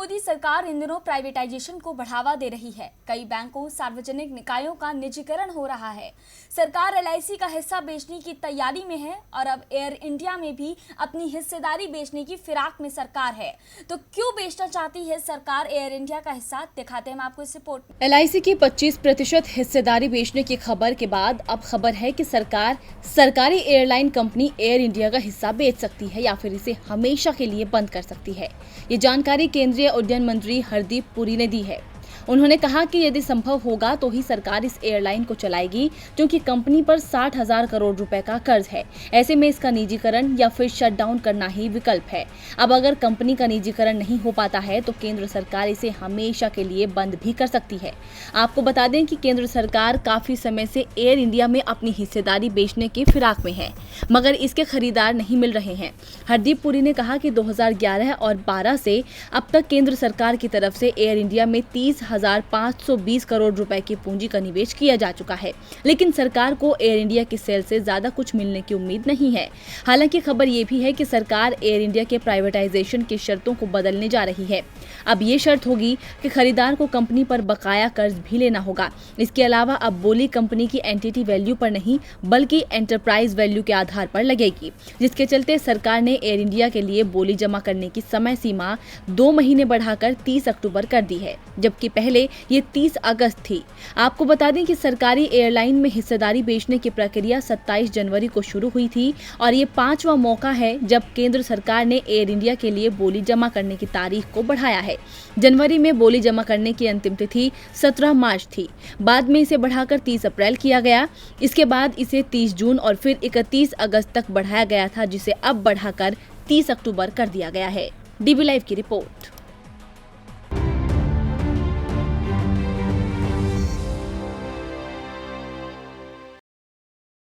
मोदी सरकार इन दिनों प्राइवेटाइजेशन को बढ़ावा दे रही है। कई बैंकों, सार्वजनिक निकायों का निजीकरण हो रहा है। सरकार एलआईसी का हिस्सा बेचने की तैयारी में है और अब एयर इंडिया में भी अपनी हिस्सेदारी बेचने की फिराक में सरकार है। तो क्यों बेचना चाहती है सरकार एयर इंडिया का हिस्सा, दिखाते हैं हम आपको इस रिपोर्ट में। एलआईसी की 25% हिस्सेदारी बेचने की खबर के बाद अब खबर है कि सरकार सरकारी एयरलाइन कंपनी एयर इंडिया का हिस्सा बेच सकती है या फिर इसे हमेशा के लिए बंद कर सकती है। ये जानकारी केंद्रीय उड्डयन मंत्री हरदीप पुरी ने दी है। उन्होंने कहा कि यदि संभव होगा तो ही सरकार इस एयरलाइन को चलाएगी, क्योंकि कंपनी पर 60,000 करोड़ रुपए का कर्ज है। ऐसे में इसका निजीकरण या फिर शटडाउन करना ही विकल्प है। अब अगर कंपनी का निजीकरण नहीं हो पाता है तो केंद्र सरकार इसे हमेशा के लिए बंद भी कर सकती है। आपको बता दें कि केंद्र सरकार काफी समय से एयर इंडिया में अपनी हिस्सेदारी बेचने की फिराक में है, मगर इसके खरीदार नहीं मिल रहे हैं। हरदीप पुरी ने कहा कि 2011 और 12 से अब तक केंद्र सरकार की तरफ से एयर इंडिया में 30,520 करोड़ रुपए की पूंजी का निवेश किया जा चुका है, लेकिन सरकार को एयर इंडिया की सेल से ज्यादा कुछ मिलने की उम्मीद नहीं है। हालांकि खबर ये भी है कि सरकार एयर इंडिया के प्राइवेटाइजेशन की शर्तों को बदलने जा रही है। अब ये शर्त होगी कि खरीदार को कंपनी पर बकाया कर्ज भी लेना होगा। इसके अलावा अब बोली कंपनी की एंटिटी वैल्यू पर नहीं बल्कि एंटरप्राइज वैल्यू के आधार पर लगेगी, जिसके चलते सरकार ने एयर इंडिया के लिए बोली जमा करने की समय सीमा 2 महीने बढ़ाकर 30 अक्टूबर कर दी है, जबकि पहले ये 30 अगस्त थी। आपको बता दें कि सरकारी एयरलाइन में हिस्सेदारी बेचने की प्रक्रिया 27 जनवरी को शुरू हुई थी और ये 5वां मौका है जब केंद्र सरकार ने एयर इंडिया के लिए बोली जमा करने की तारीख को बढ़ाया है। जनवरी में बोली जमा करने की अंतिम तिथि 17 मार्च थी, बाद में इसे बढ़ाकर 30 अप्रैल किया गया। इसके बाद इसे 30 जून और फिर 31 अगस्त तक बढ़ाया गया था, जिसे अब बढ़ाकर 30 अक्टूबर कर दिया गया है। डीबी लाइव की रिपोर्ट।